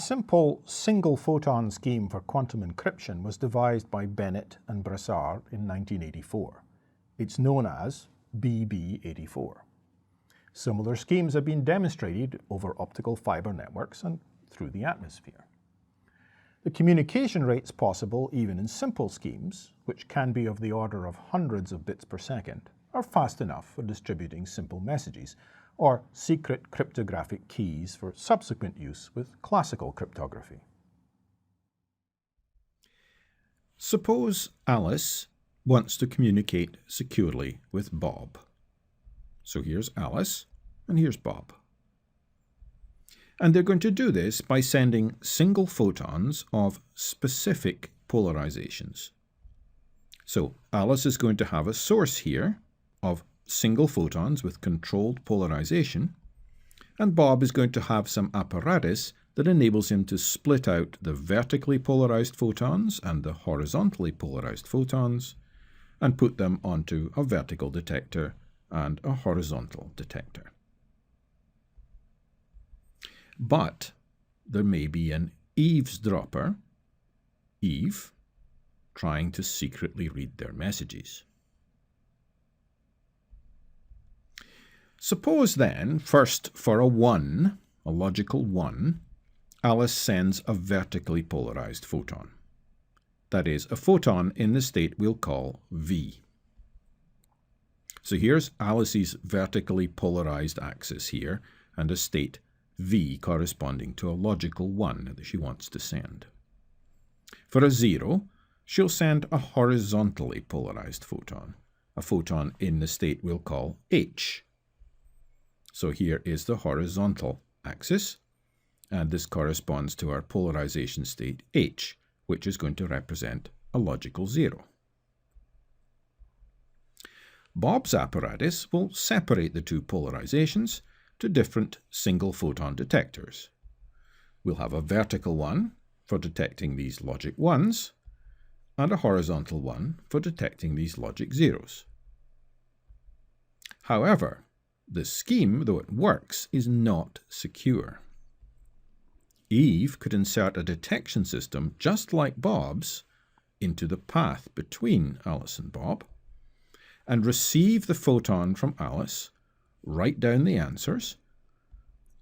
simple single photon scheme for quantum encryption was devised by Bennett and Brassard in 1984. It's known as BB84. Similar schemes have been demonstrated over optical fiber networks and through the atmosphere. The communication rates possible even in simple schemes, which can be of the order of hundreds of bits per second, are fast enough for distributing simple messages or secret cryptographic keys for subsequent use with classical cryptography. Suppose Alice wants to communicate securely with Bob. So here's Alice and here's Bob. And they're going to do this by sending single photons of specific polarizations. So Alice is going to have a source here of single photons with controlled polarization, and Bob is going to have some apparatus that enables him to split out the vertically polarized photons and the horizontally polarized photons and put them onto a vertical detector and a horizontal detector. But there may be an eavesdropper, Eve, trying to secretly read their messages. Suppose then, first for a 1, a logical 1, Alice sends a vertically polarized photon. That is, a photon in the state we'll call V. So here's Alice's vertically polarized axis here, and a state V corresponding to a logical 1 that she wants to send. For a 0, she'll send a horizontally polarized photon, a photon in the state we'll call H. So here is the horizontal axis, and this corresponds to our polarization state H, which is going to represent a logical 0. Bob's apparatus will separate the two polarizations to different single photon detectors. We'll have a vertical one for detecting these logic 1s, and a horizontal one for detecting these logic 0s. However, this scheme, though it works, is not secure. Eve could insert a detection system just like Bob's into the path between Alice and Bob, and receive the photon from Alice, write down the answers,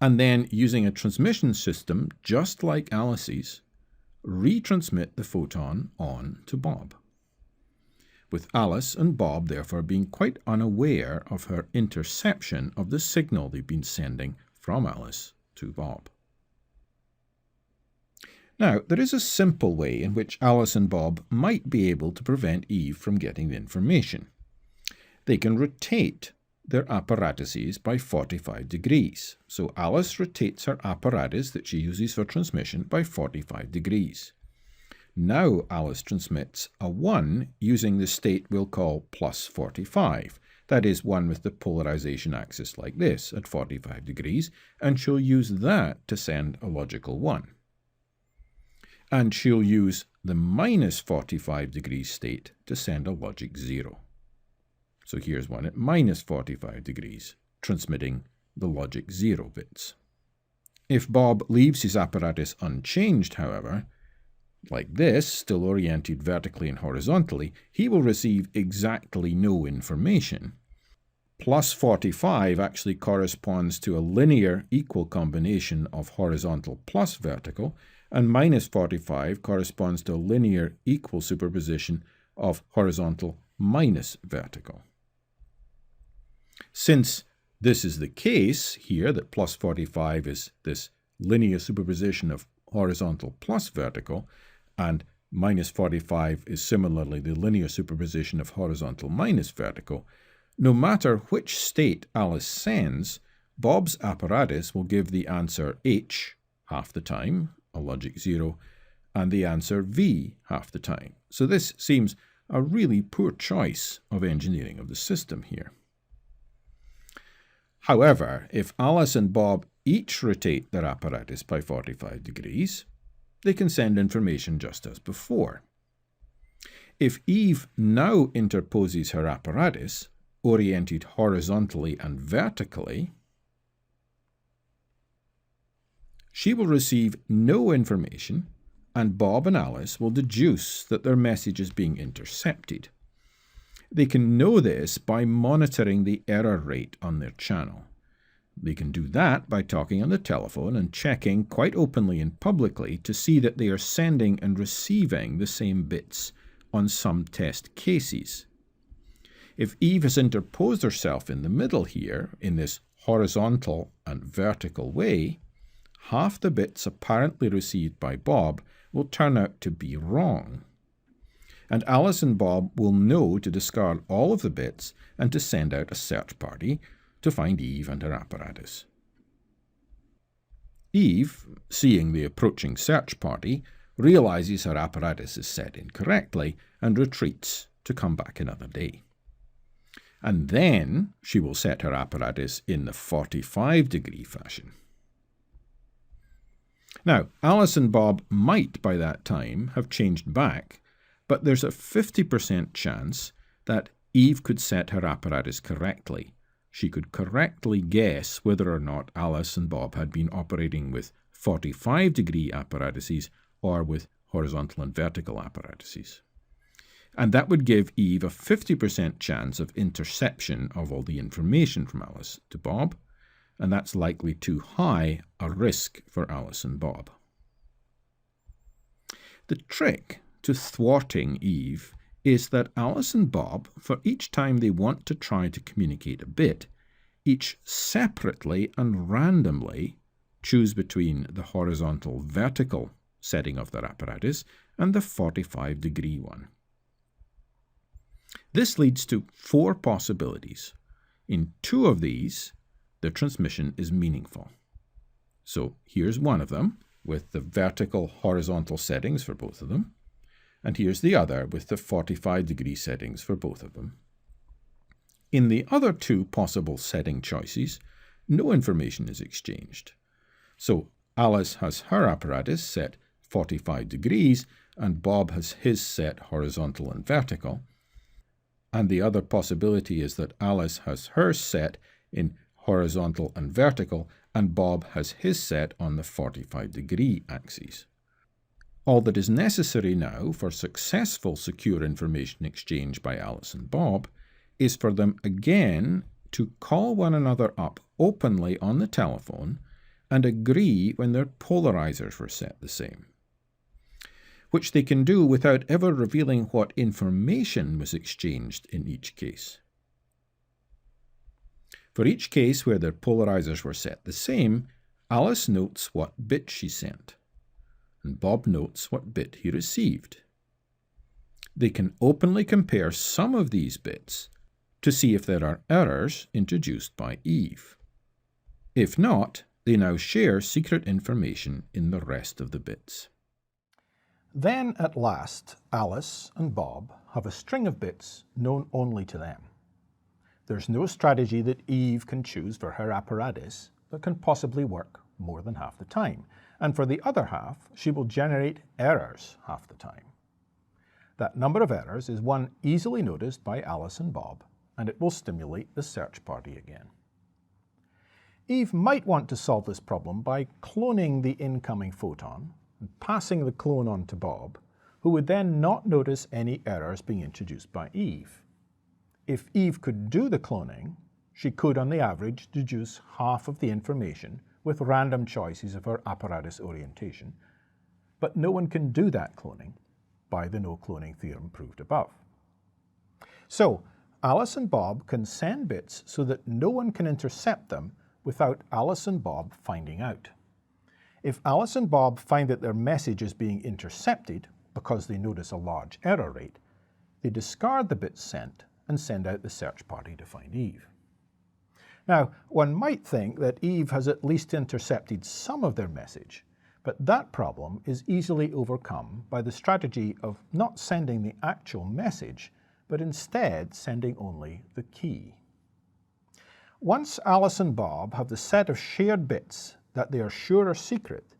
and then, using a transmission system just like Alice's, retransmit the photon on to Bob, with Alice and Bob therefore being quite unaware of her interception of the signal they've been sending from Alice to Bob. Now, there is a simple way in which Alice and Bob might be able to prevent Eve from getting the information. They can rotate their apparatuses by 45 degrees. So Alice rotates her apparatus that she uses for transmission by 45 degrees. Now Alice transmits a 1 using the state we'll call plus 45. That is, one with the polarization axis like this at 45 degrees, and she'll use that to send a logical 1. And she'll use the minus 45 degrees state to send a logic 0. So here's one at minus 45 degrees, transmitting the logic 0 bits. If Bob leaves his apparatus unchanged, however, like this, still oriented vertically and horizontally, he will receive exactly no information. Plus 45 actually corresponds to a linear equal combination of horizontal plus vertical, and minus 45 corresponds to a linear equal superposition of horizontal minus vertical. Since this is the case here, that plus 45 is this linear superposition of horizontal plus vertical, and minus 45 is similarly the linear superposition of horizontal minus vertical, no matter which state Alice sends, Bob's apparatus will give the answer H half the time, a logic 0, and the answer V half the time. So this seems a really poor choice of engineering of the system here. However, if Alice and Bob each rotate their apparatus by 45 degrees, they can send information just as before. If Eve now interposes her apparatus, oriented horizontally and vertically, she will receive no information, and Bob and Alice will deduce that their message is being intercepted. They can know this by monitoring the error rate on their channel. They can do that by talking on the telephone and checking quite openly and publicly to see that they are sending and receiving the same bits on some test cases. If Eve has interposed herself in the middle here, in this horizontal and vertical way, half the bits apparently received by Bob will turn out to be wrong. And Alice and Bob will know to discard all of the bits and to send out a search party to find Eve and her apparatus. Eve, seeing the approaching search party, realizes her apparatus is set incorrectly and retreats to come back another day. And then she will set her apparatus in the 45-degree fashion. Now, Alice and Bob might by that time have changed back, but there's a 50% chance that Eve could set her apparatus correctly. She could correctly guess whether or not Alice and Bob had been operating with 45-degree apparatuses or with horizontal and vertical apparatuses. And that would give Eve a 50% chance of interception of all the information from Alice to Bob, and that's likely too high a risk for Alice and Bob. The trick to thwarting Eve is that Alice and Bob, for each time they want to try to communicate a bit, each separately and randomly choose between the horizontal-vertical setting of their apparatus and the 45-degree one. This leads to 4 possibilities. In 2 of these, the transmission is meaningful. So here's one of them, with the vertical-horizontal settings for both of them, and here's the other with the 45-degree settings for both of them. In the other 2 possible setting choices, no information is exchanged. So Alice has her apparatus set 45 degrees, and Bob has his set horizontal and vertical. And the other possibility is that Alice has hers set in horizontal and vertical, and Bob has his set on the 45-degree axis. All that is necessary now for successful secure information exchange by Alice and Bob is for them again to call one another up openly on the telephone and agree when their polarizers were set the same, which they can do without ever revealing what information was exchanged in each case. For each case where their polarizers were set the same, Alice notes what bit she sent, and Bob notes what bit he received. They can openly compare some of these bits to see if there are errors introduced by Eve. If not, they now share secret information in the rest of the bits. Then, at last, Alice and Bob have a string of bits known only to them. There's no strategy that Eve can choose for her apparatus that can possibly work more than half the time, and for the other half, she will generate errors half the time. That number of errors is one easily noticed by Alice and Bob, and it will stimulate the search party again. Eve might want to solve this problem by cloning the incoming photon and passing the clone on to Bob, who would then not notice any errors being introduced by Eve. If Eve could do the cloning, she could, on the average, deduce half of the information with random choices of her apparatus orientation, but no one can do that cloning by the no-cloning theorem proved above. So, Alice and Bob can send bits so that no one can intercept them without Alice and Bob finding out. If Alice and Bob find that their message is being intercepted because they notice a large error rate, they discard the bits sent and send out the search party to find Eve. Now, one might think that Eve has at least intercepted some of their message, but that problem is easily overcome by the strategy of not sending the actual message, but instead sending only the key. Once Alice and Bob have the set of shared bits that they are sure are secret,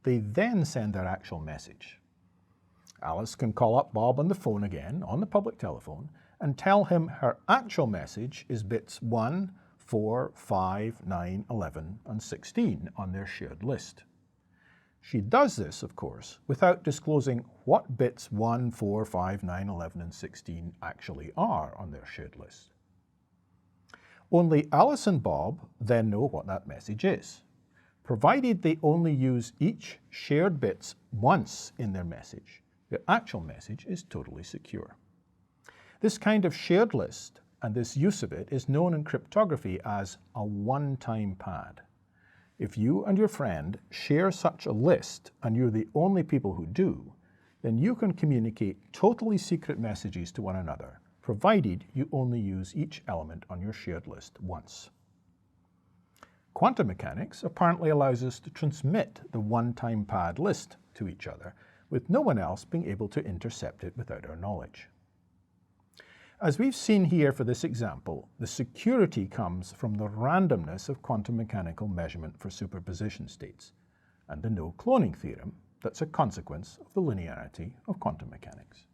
they then send their actual message. Alice can call up Bob on the phone again, on the public telephone, and tell him her actual message is bits 1, 4, 5, 9, 11, and 16 on their shared list. She does this, of course, without disclosing what bits 1, 4, 5, 9, 11, and 16 actually are on their shared list. Only Alice and Bob then know what that message is, provided they only use each shared bits once in their message. The actual message is totally secure. This kind of shared list and this use of it is known in cryptography as a one-time pad. If you and your friend share such a list and you're the only people who do, then you can communicate totally secret messages to one another, provided you only use each element on your shared list once. Quantum mechanics apparently allows us to transmit the one-time pad list to each other, with no one else being able to intercept it without our knowledge. As we've seen here for this example, the security comes from the randomness of quantum mechanical measurement for superposition states, and the no-cloning theorem that's a consequence of the linearity of quantum mechanics.